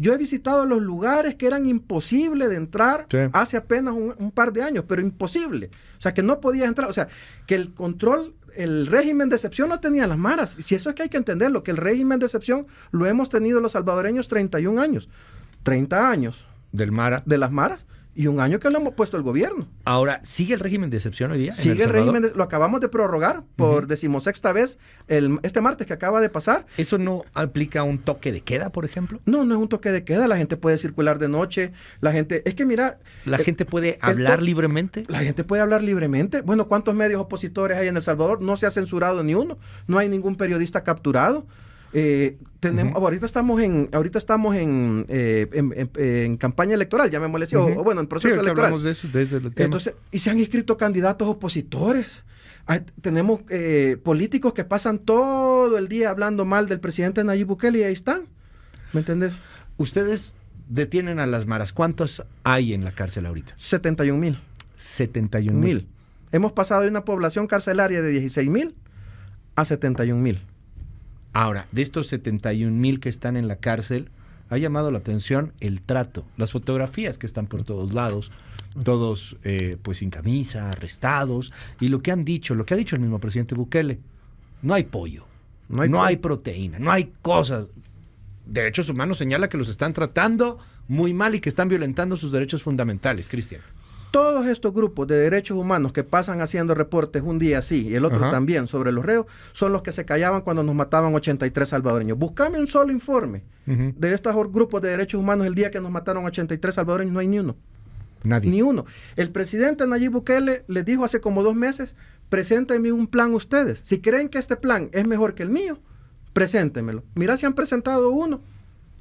Yo he visitado los lugares que eran imposibles de entrar hace apenas un par de años, pero imposible. O sea, que no podías entrar. O sea, que el control, el régimen de excepción lo tenían las maras. Si eso es que hay que entenderlo, que el régimen de excepción lo hemos tenido los salvadoreños 31 años. 30 años. ¿Del Mara? De las maras. Y un año que lo hemos puesto el gobierno. Ahora, ¿sigue el régimen de excepción hoy día? Sigue el régimen, lo acabamos de prorrogar por 16ª vez este martes que acaba de pasar. ¿Eso no aplica un toque de queda, por ejemplo? No, no es un toque de queda. La gente puede circular de noche. La gente, es que mira... ¿La gente puede hablar libremente? La gente puede hablar libremente. Bueno, ¿cuántos medios opositores hay en El Salvador? No se ha censurado ni uno. No hay ningún periodista capturado. Ahorita estamos en campaña electoral, llamémosle, o bueno, en proceso electoral. Hablamos de eso, desde el tema. Entonces, y se han inscrito candidatos opositores. Tenemos políticos que pasan todo el día hablando mal del presidente Nayib Bukele y ahí están. ¿Me entiendes? Ustedes detienen a las maras. ¿Cuántos hay en la cárcel ahorita? 71,000. 71,000. Hemos pasado de una población carcelaria de 16,000 a 71,000. Ahora, de estos 71,000 que están en la cárcel, ha llamado la atención el trato, las fotografías que están por todos lados, todos pues sin camisa, arrestados, y lo que ha dicho el mismo presidente Bukele: no hay pollo, no hay proteína, no hay cosas. Derechos Humanos señala que los están tratando muy mal y que están violentando sus derechos fundamentales. Cristian. Todos estos grupos de derechos humanos que pasan haciendo reportes un día sí y el otro también sobre los reos, son los que se callaban cuando nos mataban 83 salvadoreños. Búscame un solo informe de estos grupos de derechos humanos el día que nos mataron 83 salvadoreños, no hay ni uno. Nadie. Ni uno. El presidente Nayib Bukele les dijo hace como 2 meses: preséntenme un plan ustedes. Si creen que este plan es mejor que el mío, preséntenmelo. Mira si han presentado uno.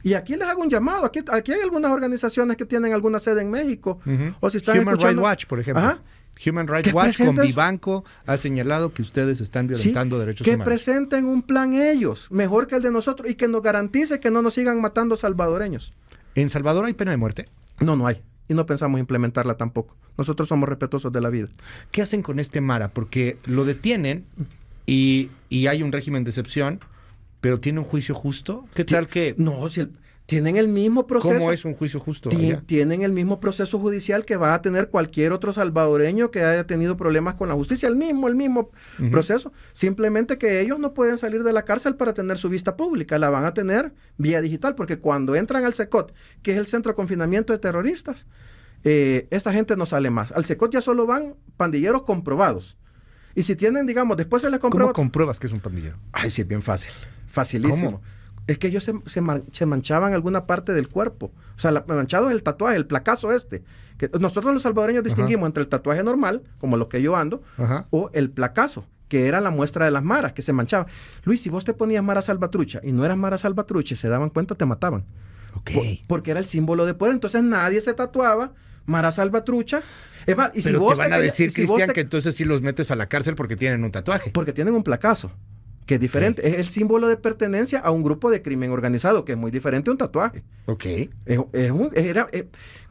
Y aquí les hago un llamado. Aquí hay algunas organizaciones que tienen alguna sede en México. O si están Human escuchando... Rights Watch, por ejemplo. Human Rights Watch con Vivanco ha señalado que ustedes están violentando derechos humanos. Que presenten un plan ellos, mejor que el de nosotros, y que nos garantice que no nos sigan matando salvadoreños. ¿En Salvador hay pena de muerte? No, no hay. Y no pensamos implementarla tampoco. Nosotros somos respetuosos de la vida. ¿Qué hacen con este Mara? Porque lo detienen y hay un régimen de excepción, pero ¿tiene un juicio justo? ¿Qué tal que...? No, si tienen el mismo proceso. ¿Cómo es un juicio justo? Tienen el mismo proceso judicial que va a tener cualquier otro salvadoreño que haya tenido problemas con la justicia. El mismo proceso. Simplemente que ellos no pueden salir de la cárcel para tener su vista pública. La van a tener vía digital, porque cuando entran al CECOT, que es el Centro de Confinamiento de Terroristas, esta gente no sale más. Al CECOT ya solo van pandilleros comprobados. Y si tienen, digamos, después se les comprueba... ¿Cómo compruebas que es un pandillero? Ay, sí, es bien fácil. Facilísimo. ¿Cómo? Es que ellos se manchaban alguna parte del cuerpo. O sea, manchado es el tatuaje, el placazo este. Que nosotros los salvadoreños distinguimos entre el tatuaje normal, como los que yo ando, o el placazo, que era la muestra de las maras, que se manchaba. Luis, si vos te ponías Mara Salvatrucha y no eras Mara Salvatrucha y se daban cuenta, te mataban. Porque era el símbolo de poder. Entonces nadie se tatuaba Mara Salvatrucha. Es más, y pero si vos te van a decir, Cristian, que entonces sí los metes a la cárcel porque tienen un tatuaje. Porque tienen un placazo, que es diferente. Es el símbolo de pertenencia a un grupo de crimen organizado, que es muy diferente a un tatuaje.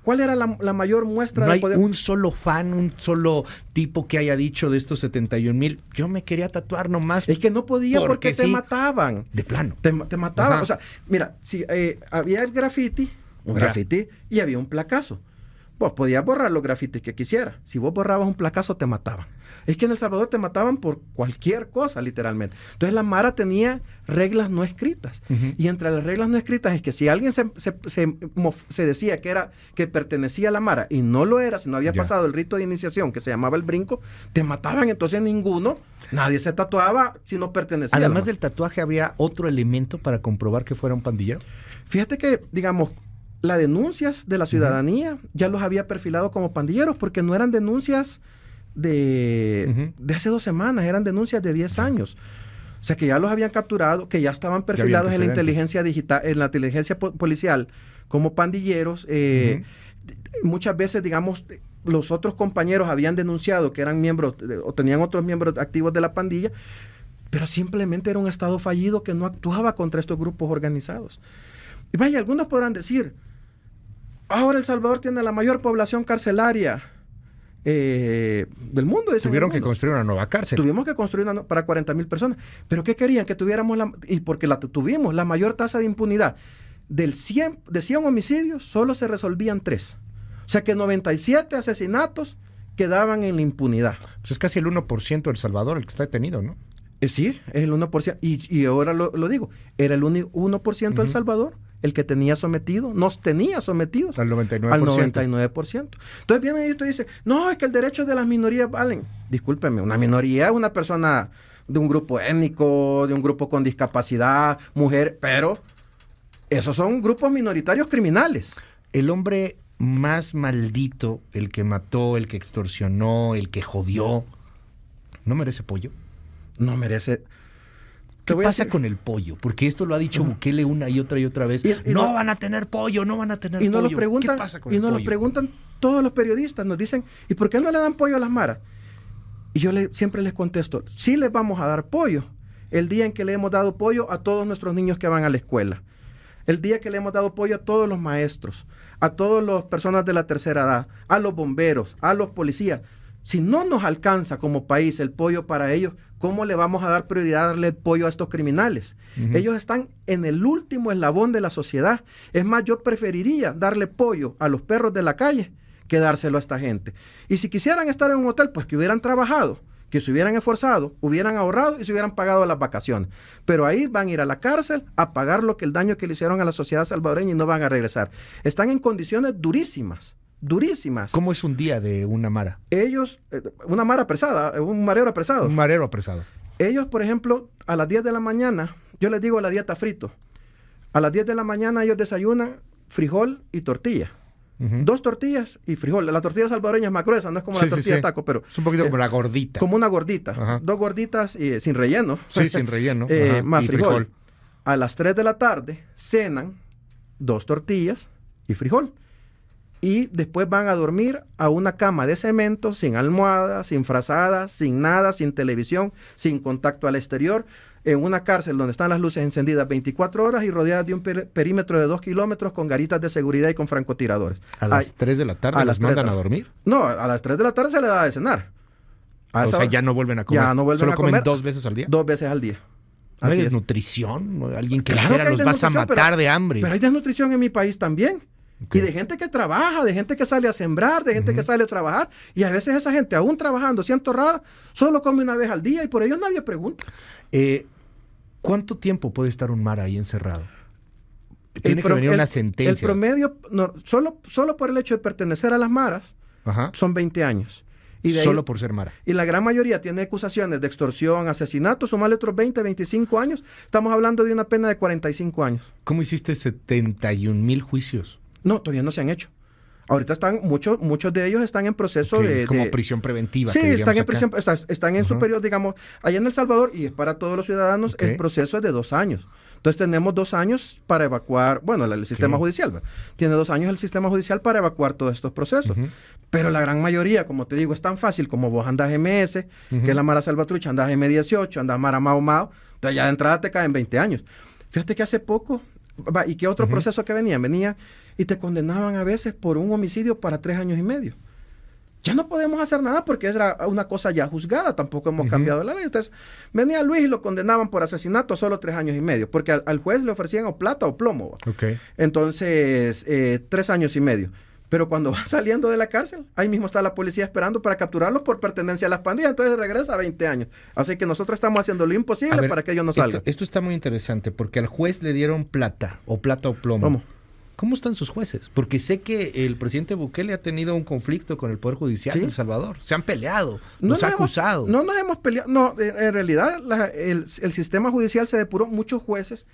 ¿Cuál era la mayor muestra de poder? No hay un solo fan, un solo tipo que haya dicho de estos 71,000, yo me quería tatuar nomás. Es que no podía porque te mataban. De plano. Te mataban. O sea, mira, si había el graffiti, y había un placazo. Vos podías borrar los grafitis que quisieras. Si vos borrabas un placazo, te mataban. Es que en El Salvador te mataban por cualquier cosa, literalmente. Entonces la Mara tenía reglas no escritas. Y entre las reglas no escritas es que si alguien se decía que pertenecía a la Mara y no lo era, si no había pasado el rito de iniciación que se llamaba el brinco, te mataban. Entonces nadie se tatuaba si no pertenecía a la Mara. Además del tatuaje, ¿había otro elemento para comprobar que fuera un pandillero? Fíjate que, digamos, las denuncias de la ciudadanía ya los había perfilado como pandilleros, porque no eran denuncias de hace 2 semanas, eran denuncias de 10 años. O sea, que ya los habían capturado, que ya estaban perfilados en la inteligencia digital, en la inteligencia policial como pandilleros. Muchas veces, digamos, los otros compañeros habían denunciado que eran miembros o tenían otros miembros activos de la pandilla, pero simplemente era un Estado fallido que no actuaba contra estos grupos organizados. Y vaya, algunos podrán decir, ahora El Salvador tiene la mayor población carcelaria del mundo. Tuvieron que construir una nueva cárcel. Tuvimos que construir una para 40,000 personas. ¿Pero qué querían? Que tuviéramos, y porque la tuvimos, la mayor tasa de impunidad. de 100 homicidios, solo se resolvían 3. O sea que 97 asesinatos quedaban en la impunidad. Pues es casi el 1% de El Salvador el que está detenido, ¿no? Sí, es el 1%. Y ahora lo digo, era el 1% de El Salvador el que nos tenía sometidos al 99%. Al 99%. Entonces viene y usted dice, no, es que el derecho de las minorías valen. Discúlpeme, una minoría es una persona de un grupo étnico, de un grupo con discapacidad, mujer, pero esos son grupos minoritarios criminales. El hombre más maldito, el que mató, el que extorsionó, el que jodió, ¿no merece pollo? No merece. ¿Qué pasa con el pollo? Porque esto lo ha dicho Bukele una y otra vez. No van a tener pollo, no van a tener pollo. ¿Qué pasa con el pollo? Y nos lo preguntan todos los periodistas. Nos dicen, ¿y por qué no le dan pollo a las maras? Y yo siempre les contesto, sí les vamos a dar pollo el día en que le hemos dado pollo a todos nuestros niños que van a la escuela. El día que le hemos dado pollo a todos los maestros, a todas las personas de la tercera edad, a los bomberos, a los policías. Si no nos alcanza como país el pollo para ellos, ¿cómo le vamos a dar prioridad a darle el pollo a estos criminales? Ellos están en el último eslabón de la sociedad. Es más, yo preferiría darle pollo a los perros de la calle que dárselo a esta gente. Y si quisieran estar en un hotel, pues que hubieran trabajado, que se hubieran esforzado, hubieran ahorrado y se hubieran pagado las vacaciones. Pero ahí van a ir a la cárcel a pagar el daño que le hicieron a la sociedad salvadoreña y no van a regresar. Están en condiciones durísimas. ¿Cómo es un día de una mara? Ellos, una mara apresada, un marero apresado. Un marero apresado. Ellos, por ejemplo, a las 10 de la mañana, yo les digo la dieta frito. A las 10 de la mañana ellos desayunan frijol y tortilla. 2 tortillas y frijol. La tortilla salvadoreña es más gruesa, no es como la tortilla de taco, pero... Es un poquito como la gordita. Como una gordita. 2 gorditas sin relleno. Sí, sin relleno. Más frijol. A las 3 de la tarde cenan 2 tortillas y frijol. Y después van a dormir a una cama de cemento, sin almohada, sin frazada, sin nada, sin televisión, sin contacto al exterior, en una cárcel donde están las luces encendidas 24 horas y rodeadas de un perímetro de 2 kilómetros con garitas de seguridad y con francotiradores. ¿A las 3 de la tarde los mandan a dormir? No, a las 3 de la tarde se les da de cenar. O sea, ya no vuelven a comer. Ya no vuelven a comer. ¿Solo comen 2 veces al día? 2 veces al día. ¿No hay desnutrición? Alguien que dijera, los vas a matar de hambre. Pero hay desnutrición en mi país también. Okay. Y de gente que trabaja, de gente que sale a sembrar, de gente que sale a trabajar. Y a veces esa gente, aún trabajando, siendo honrada, solo come una vez al día y por ello nadie pregunta. ¿Cuánto tiempo puede estar un mara ahí encerrado? Tiene que venir una sentencia. El promedio, solo por el hecho de pertenecer a las maras, son 20 años. Y solo por ser mara. Y la gran mayoría tiene acusaciones de extorsión, asesinato, sumarle otros 20, 25 años. Estamos hablando de una pena de 45 años. ¿Cómo hiciste 71,000 juicios? No, todavía no se han hecho. Ahorita muchos de ellos están en proceso Es como prisión preventiva. Sí, están en prisión, están en su periodo, digamos, allá en El Salvador, y es para todos los ciudadanos, el proceso es de 2 años. Entonces tenemos 2 años para evacuar, bueno, el sistema judicial, ¿verdad? Tiene 2 años el sistema judicial para evacuar todos estos procesos. Pero la gran mayoría, como te digo, es tan fácil como vos andás MS, que es la Mara Salvatrucha, andás M18, andás Mara Mao Mao, entonces ya de entrada te caen 20 años. Fíjate que hace poco, ¿y qué otro proceso que venía y te condenaban a veces por un homicidio para 3 años y medio. Ya no podemos hacer nada porque era una cosa ya juzgada, tampoco hemos cambiado la ley. Entonces, venía Luis y lo condenaban por asesinato a solo 3 años y medio, porque al juez le ofrecían o plata o plomo. Entonces, 3 años y medio. Pero cuando va saliendo de la cárcel, ahí mismo está la policía esperando para capturarlos por pertenencia a las pandillas. Entonces regresa a 20 años. Así que nosotros estamos haciendo lo imposible para que ellos no salgan. Esto está muy interesante porque al juez le dieron plata o plomo. ¿Cómo están sus jueces? Porque sé que el presidente Bukele ha tenido un conflicto con el Poder Judicial de El Salvador. Se han peleado, nos ha acusado. No nos hemos peleado. No, en realidad el sistema judicial se depuró. Muchos jueces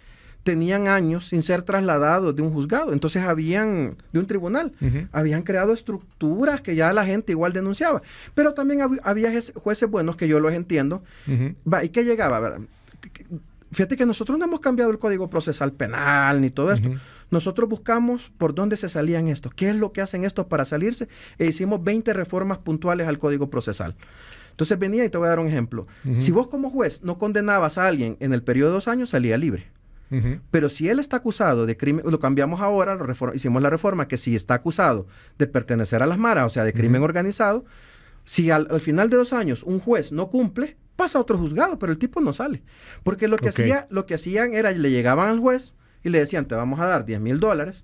tenían años sin ser trasladados de un juzgado. Entonces de un tribunal. Habían creado estructuras que ya la gente igual denunciaba. Pero también había jueces buenos, que yo los entiendo. ¿Y qué llegaba? ¿Verdad? Fíjate que nosotros no hemos cambiado el Código Procesal Penal ni todo esto. Nosotros buscamos por dónde se salían estos, qué es lo que hacen estos para salirse, e hicimos 20 reformas puntuales al Código Procesal. Entonces venía y te voy a dar un ejemplo. Si vos como juez no condenabas a alguien en el periodo de 2 años, salía libre. Pero si él está acusado de crimen, lo cambiamos ahora, hicimos la reforma que si está acusado de pertenecer a las maras, o sea, de crimen organizado, si al final de 2 años un juez no cumple, pasa a otro juzgado, pero el tipo no sale. Porque lo que hacían era, le llegaban al juez, y le decían, te vamos a dar $10,000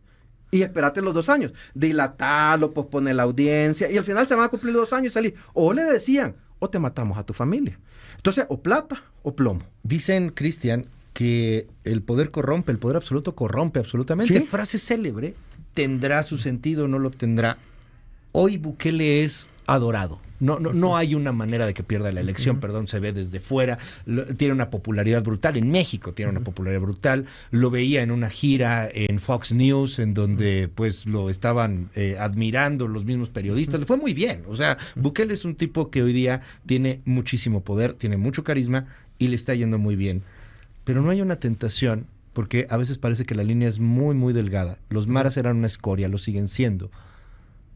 y espérate los 2 años. Dilatarlo, posponer la audiencia y al final se van a cumplir los 2 años y salir. O le decían, o te matamos a tu familia. Entonces, o plata o plomo. Dicen, Cristian, que el poder corrompe, el poder absoluto corrompe absolutamente. ¿Sí? Frase célebre, tendrá su sentido, no lo tendrá. Hoy Bukele es adorado. No hay una manera de que pierda la elección, perdón, se ve desde fuera. Tiene una popularidad brutal. En México tiene una popularidad brutal. Lo veía en una gira en Fox News, en donde pues lo estaban admirando los mismos periodistas. Le fue muy bien. O sea, Bukele es un tipo que hoy día tiene muchísimo poder, tiene mucho carisma y le está yendo muy bien. Pero no hay una tentación, porque a veces parece que la línea es muy, muy delgada. Los maras eran una escoria, lo siguen siendo.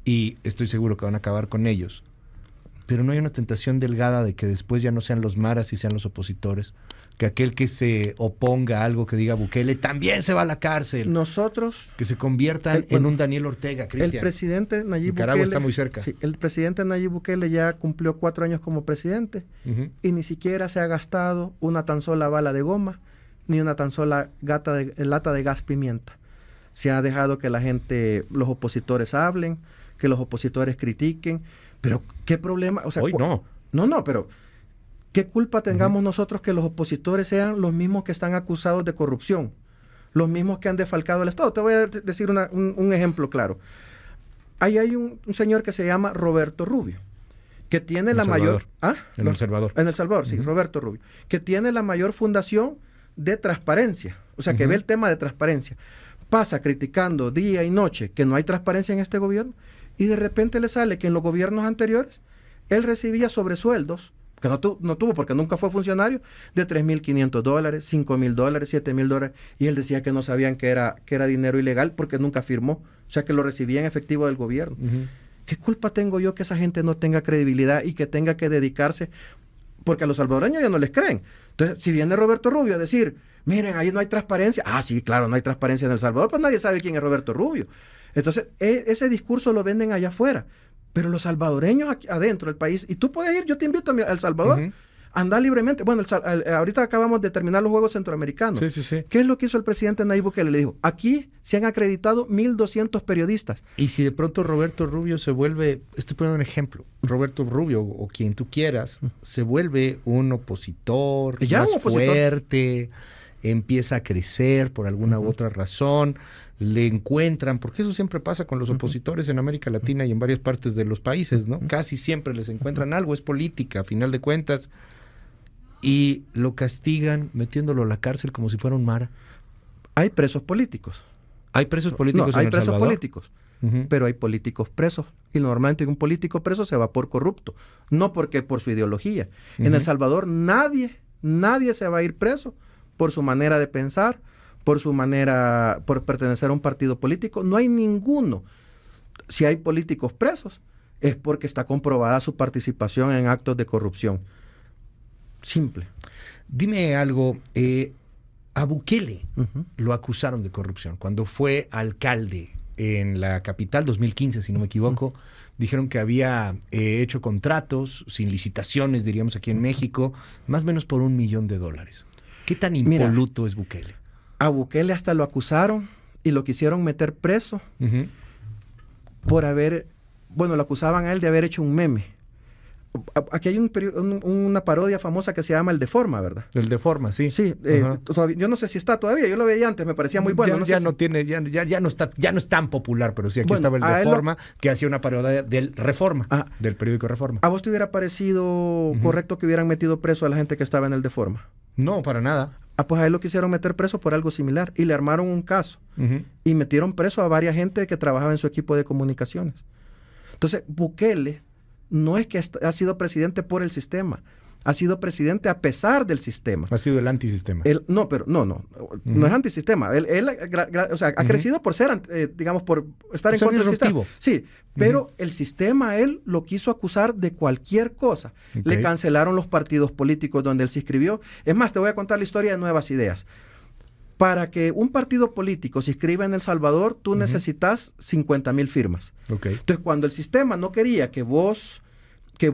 Y estoy seguro que van a acabar con ellos. Pero no hay una tentación delgada de que después ya no sean los maras y sean los opositores. Que aquel que se oponga a algo que diga Bukele también se va a la cárcel. Nosotros... Que se conviertan en un Daniel Ortega, Cristian. El presidente Nayib Nicaragua Bukele... está muy cerca. Sí, el presidente Nayib Bukele ya cumplió 4 años como presidente y ni siquiera se ha gastado una tan sola bala de goma ni una tan sola lata de gas pimienta. Se ha dejado que la gente, los opositores hablen, que los opositores critiquen. Pero, ¿qué problema? O sea, hoy no. No, pero ¿qué culpa tengamos nosotros que los opositores sean los mismos que están acusados de corrupción? Los mismos que han defalcado el Estado. Te voy a decir un ejemplo claro. Ahí hay un señor que se llama Roberto Rubio, que tiene la mayor... En El Salvador. En El Salvador, sí, Roberto Rubio. Que tiene la mayor fundación de transparencia. O sea, que ve el tema de transparencia. Pasa criticando día y noche que no hay transparencia en este gobierno. Y de repente le sale que en los gobiernos anteriores él recibía sobresueldos, que no tuvo porque nunca fue funcionario, de $3,500, $5,000, $7,000. Y él decía que no sabían que era dinero ilegal porque nunca firmó. O sea, que lo recibía en efectivo del gobierno. ¿Qué culpa tengo yo que esa gente no tenga credibilidad y que tenga que dedicarse? Porque a los salvadoreños ya no les creen. Entonces, si viene Roberto Rubio a decir, miren, ahí no hay transparencia. Ah, sí, claro, no hay transparencia en El Salvador, pues nadie sabe quién es Roberto Rubio. Entonces, ese discurso lo venden allá afuera. Pero los salvadoreños aquí adentro del país, y tú puedes ir, yo te invito a El Salvador, andar libremente. Bueno, ahorita acabamos de terminar los Juegos Centroamericanos. Sí. ¿Qué es lo que hizo el presidente Nayib Bukele? Le dijo, aquí se han acreditado 1,200 periodistas. Y si de pronto Roberto Rubio se vuelve, estoy poniendo un ejemplo, Roberto Rubio o quien tú quieras, se vuelve un opositor más fuerte, empieza a crecer por alguna u otra razón, le encuentran, porque eso siempre pasa con los opositores en América Latina y en varias partes de los países, ¿no? Casi siempre les encuentran algo, es política, a final de cuentas, y lo castigan metiéndolo a la cárcel como si fuera un mara. Hay presos políticos. ¿Hay presos políticos en El Salvador? Hay presos políticos, pero hay políticos presos. Y normalmente un político preso se va por corrupto, no porque por su ideología. En El Salvador nadie se va a ir preso por su manera de pensar, por pertenecer a un partido político. No hay ninguno. Si hay políticos presos, es porque está comprobada su participación en actos de corrupción. Simple. Dime algo, a Bukele lo acusaron de corrupción. Cuando fue alcalde en la capital, 2015, si no me equivoco, dijeron que había hecho contratos sin licitaciones, diríamos aquí en México, más o menos por $1 millón. ¿Qué tan impoluto es Bukele? A Bukele hasta lo acusaron y lo quisieron meter preso por lo acusaban a él de haber hecho un meme. Aquí hay una parodia famosa que se llama El Deforma, ¿verdad? El Deforma, sí. Sí, yo no sé si está todavía, yo lo veía antes, me parecía muy bueno. Ya no es tan popular, pero sí, aquí estaba El Deforma, que hacía una parodia del Reforma, del periódico Reforma. ¿A vos te hubiera parecido correcto que hubieran metido preso a la gente que estaba en El Deforma? No, para nada. Pues a él lo quisieron meter preso por algo similar y le armaron un caso y metieron preso a varias gente que trabajaba en su equipo de comunicaciones. Entonces, Bukele no es que ha sido presidente por el sistema, ha sido presidente a pesar del sistema. Ha sido el antisistema. No es antisistema. Él ha crecido por ser, por estar en contra del sistema. Sí, pero el sistema él lo quiso acusar de cualquier cosa. Le cancelaron los partidos políticos donde él se inscribió. Es más, te voy a contar la historia de Nuevas Ideas. Para que un partido político se inscriba en El Salvador, tú necesitas 50,000 firmas. Entonces, cuando el sistema no quería que vos te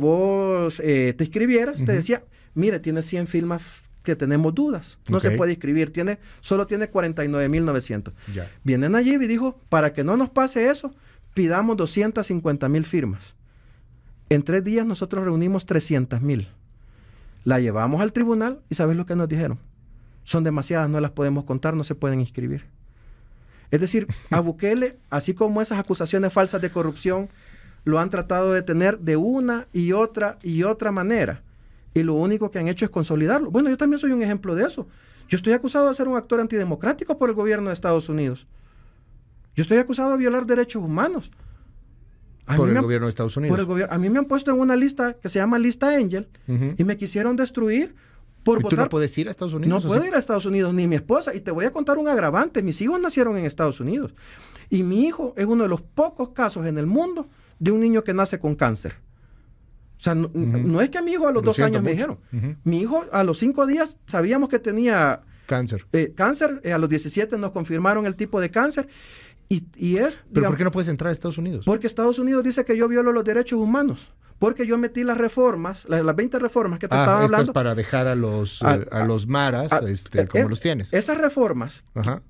inscribieras, te decía, mire, tienes 100 firmas que tenemos dudas. No se puede inscribir. Solo tiene 49,900. Viene Nayib y dijo, para que no nos pase eso, pidamos 250,000 firmas. En 3 días nosotros reunimos 300,000. La llevamos al tribunal y ¿sabes lo que nos dijeron? Son demasiadas, no las podemos contar, no se pueden inscribir. Es decir, a Bukele, así como esas acusaciones falsas de corrupción, lo han tratado de tener de una y otra manera. Y lo único que han hecho es consolidarlo. Bueno, yo también soy un ejemplo de eso. Yo estoy acusado de ser un actor antidemocrático por el gobierno de Estados Unidos. Yo estoy acusado de violar derechos humanos. Por el gobierno de Estados Unidos. A mí me han puesto en una lista que se llama Lista Angel y me quisieron destruir por votar. ¿Tú no puedes ir a Estados Unidos? No puedo ir a Estados Unidos, ni mi esposa. Y te voy a contar un agravante. Mis hijos nacieron en Estados Unidos. Y mi hijo es uno de los pocos casos en el mundo de un niño que nace con cáncer. O sea, no es que a mi hijo a los 2 años me dijeron. Mi hijo a los 5 días sabíamos que tenía cáncer. A los 17 nos confirmaron el tipo de cáncer. ¿Pero por qué no puedes entrar a Estados Unidos? Porque Estados Unidos dice que yo violo los derechos humanos. Porque yo metí las reformas, las 20 reformas que te estaba hablando. Esto es para dejar a los maras como los tienes. Esas reformas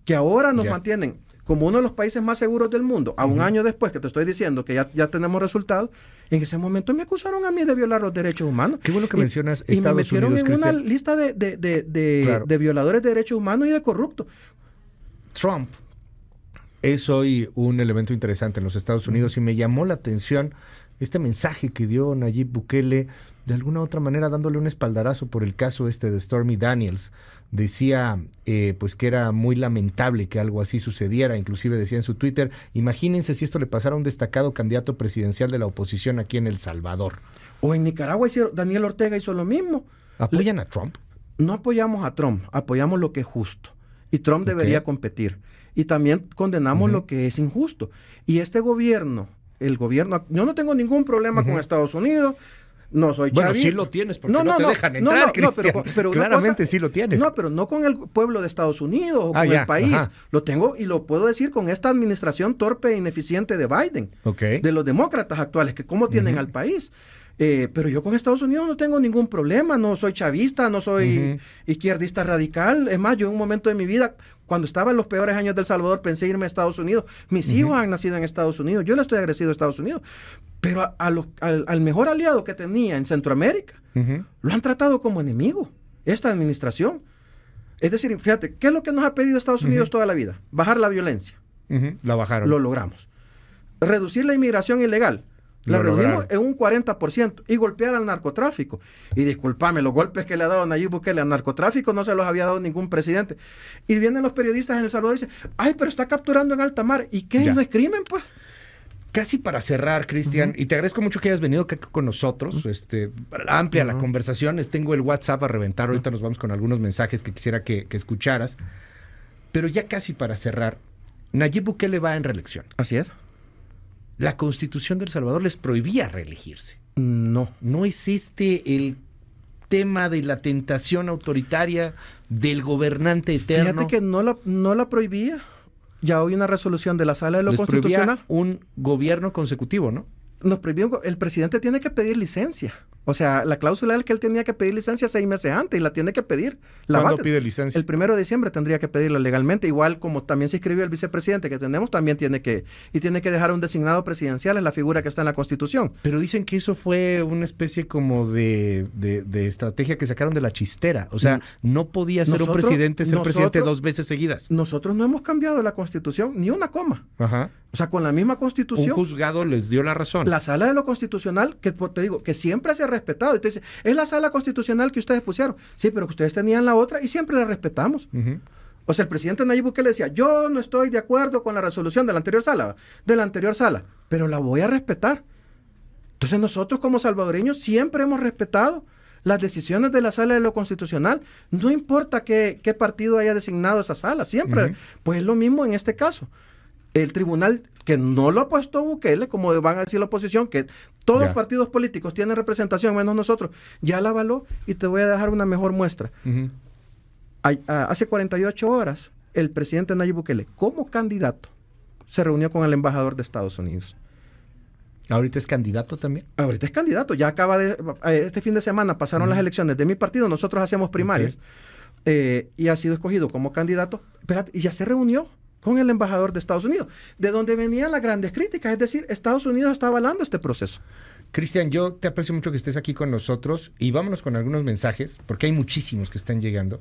que ahora nos mantienen como uno de los países más seguros del mundo, a un año después que te estoy diciendo que ya tenemos resultados, en ese momento me acusaron a mí de violar los derechos humanos. Qué bueno que mencionas Estados Unidos. Y me metieron en una lista de violadores de derechos humanos y de corruptos. Trump es hoy un elemento interesante en los Estados Unidos y me llamó la atención este mensaje que dio Nayib Bukele, de alguna u otra manera dándole un espaldarazo por el caso de Stormy Daniels. Decía pues que era muy lamentable que algo así sucediera, inclusive decía en su Twitter, imagínense si esto le pasara a un destacado candidato presidencial de la oposición aquí en El Salvador. O en Nicaragua Daniel Ortega hizo lo mismo. ¿Apoyan a Trump? No apoyamos a Trump, apoyamos lo que es justo. Y Trump debería competir. Y también condenamos lo que es injusto. Y este gobierno, yo no tengo ningún problema con Estados Unidos, no soy chavista. Bueno, sí lo tienes, porque no te dejan entrar, Cristian. Pero claramente sí lo tienes. No, pero no con el pueblo de Estados Unidos o con el país. Lo tengo y lo puedo decir con esta administración torpe e ineficiente de Biden, de los demócratas actuales, que cómo tienen al país. Pero yo con Estados Unidos no tengo ningún problema, no soy chavista, no soy izquierdista radical. Es más, yo en un momento de mi vida, cuando estaba en los peores años de El Salvador, pensé irme a Estados Unidos. Mis hijos han nacido en Estados Unidos, yo le estoy agradecido a Estados Unidos. Pero al mejor aliado que tenía en Centroamérica, lo han tratado como enemigo, esta administración. Es decir, fíjate, ¿qué es lo que nos ha pedido Estados Unidos toda la vida? Bajar la violencia. La bajaron. Lo logramos. Reducir la inmigración ilegal. La redujimos en un 40% y golpear al narcotráfico. Y discúlpame, los golpes que le ha dado Nayib Bukele al narcotráfico no se los había dado ningún presidente. Y vienen los periodistas en El Salvador y dicen, ay, pero está capturando en alta mar. ¿Y qué? ¿No es crimen, pues? Casi para cerrar, Cristian, y te agradezco mucho que hayas venido acá con nosotros. Amplia la conversación. Tengo el WhatsApp a reventar. Ahorita nos vamos con algunos mensajes que quisiera que escucharas. Pero ya casi para cerrar, Nayib Bukele va en reelección. Así es. La Constitución de El Salvador les prohibía reelegirse. No. No existe el tema de la tentación autoritaria del gobernante eterno. Fíjate que no la prohibía. Ya hoy una resolución de la Sala de lo Constitucional. Prohibía un gobierno consecutivo, ¿no? Nos prohibió, el presidente tiene que pedir licencia. O sea, la cláusula es que él tenía que pedir licencia 6 meses antes y la tiene que pedir. ¿Cuándo pide licencia? El 1 de diciembre tendría que pedirla legalmente. Igual como también se inscribió el vicepresidente que tenemos, también tiene que dejar un designado presidencial en la figura que está en la Constitución. Pero dicen que eso fue una especie como de estrategia que sacaron de la chistera. O sea, no podía ser un presidente, ser presidente 2 veces seguidas. Nosotros no hemos cambiado la Constitución ni una coma. Ajá. O sea, con la misma Constitución. Un juzgado les dio la razón. La Sala de lo Constitucional, que te digo, que siempre se ha respetado. Y te dice, es la Sala Constitucional que ustedes pusieron. Sí, pero que ustedes tenían la otra y siempre la respetamos. O sea, el presidente Nayib Bukele decía, yo no estoy de acuerdo con la resolución de la anterior sala, pero la voy a respetar. Entonces nosotros como salvadoreños siempre hemos respetado las decisiones de la Sala de lo Constitucional. No importa qué partido haya designado esa sala, siempre. Pues es lo mismo en este caso. El tribunal, que no lo ha puesto Bukele, como van a decir la oposición, que todos los partidos políticos tienen representación, menos nosotros, ya la avaló. Y te voy a dejar una mejor muestra. Hace 48 horas, el presidente Nayib Bukele, como candidato, se reunió con el embajador de Estados Unidos. ¿Ahorita es candidato también? Ahorita es candidato. Ya este fin de semana pasaron las elecciones de mi partido. Nosotros hacemos primarias. Y ha sido escogido como candidato. Y ya se reunió con el embajador de Estados Unidos, de donde venían las grandes críticas. Es decir, Estados Unidos está avalando este proceso. Cristian, yo te aprecio mucho que estés aquí con nosotros y vámonos con algunos mensajes, porque hay muchísimos que están llegando.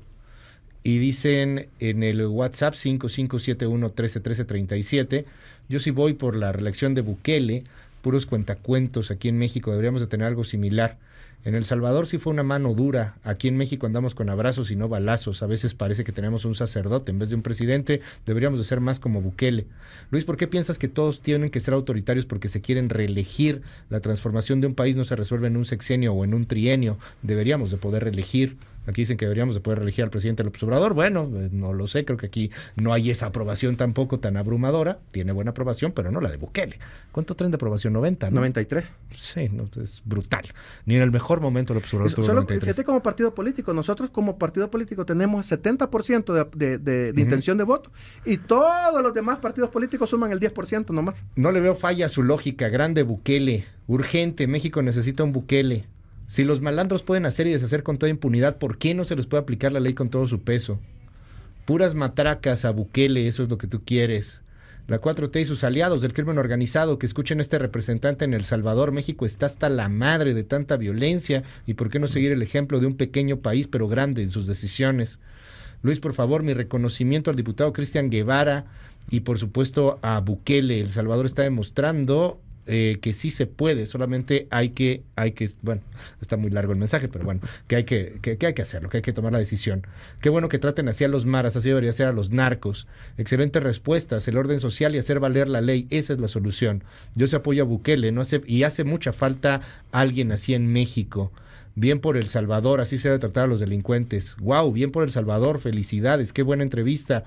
Y dicen en el WhatsApp 5571-131337, yo sí voy por la reelección de Bukele, puros cuentacuentos aquí en México, deberíamos de tener algo similar. En El Salvador sí fue una mano dura, aquí en México andamos con abrazos y no balazos, a veces parece que tenemos un sacerdote en vez de un presidente, deberíamos de ser más como Bukele. Luis, ¿por qué piensas que todos tienen que ser autoritarios porque se quieren reelegir? La transformación de un país no se resuelve en un sexenio o en un trienio, deberíamos de poder reelegir. Aquí dicen que deberíamos de poder reelegir al presidente López Obrador. Bueno, no lo sé, creo que aquí no hay esa aprobación tampoco tan abrumadora. Tiene buena aprobación, pero no la de Bukele. ¿Cuánto traen de aprobación? 90, ¿no? 93. Sí, no, es brutal. Ni en el mejor momento López Obrador tuvo 93. Fíjate, como partido político, nosotros como partido político tenemos 70% de intención de voto y todos los demás partidos políticos suman el 10% nomás. No le veo falla a su lógica. Grande Bukele. Urgente, México necesita un Bukele. Si los malandros pueden hacer y deshacer con toda impunidad, ¿por qué no se les puede aplicar la ley con todo su peso? Puras matracas a Bukele, eso es lo que tú quieres. La 4T y sus aliados del crimen organizado, que escuchen a este representante en El Salvador. México está hasta la madre de tanta violencia. ¿Y por qué no seguir el ejemplo de un pequeño país, pero grande en sus decisiones? Luis, por favor, mi reconocimiento al diputado Cristian Guevara y, por supuesto, a Bukele. El Salvador está demostrando que sí se puede, solamente hay que, bueno, está muy largo el mensaje, pero bueno, que hay que hacerlo, que hay que tomar la decisión. Qué bueno que traten así a los maras, así debería ser a los narcos. Excelentes respuestas, el orden social y hacer valer la ley, esa es la solución. Yo se apoyo a Bukele, y hace mucha falta alguien así en México. Bien por El Salvador, así se debe tratar a los delincuentes. Wow, bien por El Salvador, felicidades, qué buena entrevista.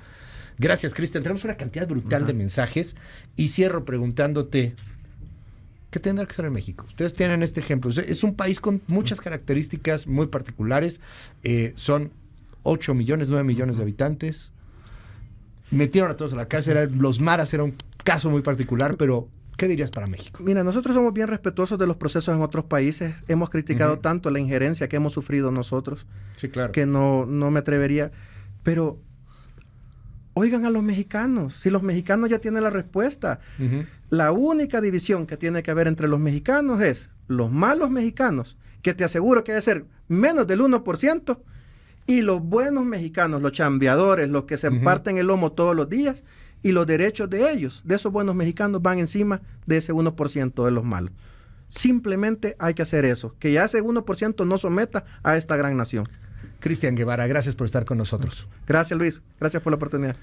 Gracias, Cristian. Tenemos una cantidad brutal de mensajes y cierro preguntándote, ¿qué tendrá que ser en México? Ustedes tienen este ejemplo. Es un país con muchas características muy particulares. Son 8 millones, 9 millones de habitantes. Metieron a todos a la cárcel. Los maras era un caso muy particular, pero ¿qué dirías para México? Mira, nosotros somos bien respetuosos de los procesos en otros países. Hemos criticado tanto la injerencia que hemos sufrido nosotros. Sí, claro. Que no me atrevería. Pero oigan a los mexicanos. Si los mexicanos ya tienen la respuesta. La única división que tiene que haber entre los mexicanos es los malos mexicanos, que te aseguro que debe ser menos del 1%, y los buenos mexicanos, los chambeadores, los que se parten el lomo todos los días, y los derechos de ellos, de esos buenos mexicanos, van encima de ese 1% de los malos. Simplemente hay que hacer eso, que ya ese 1% no someta a esta gran nación. Cristian Guevara, gracias por estar con nosotros. Gracias, Luis. Gracias por la oportunidad.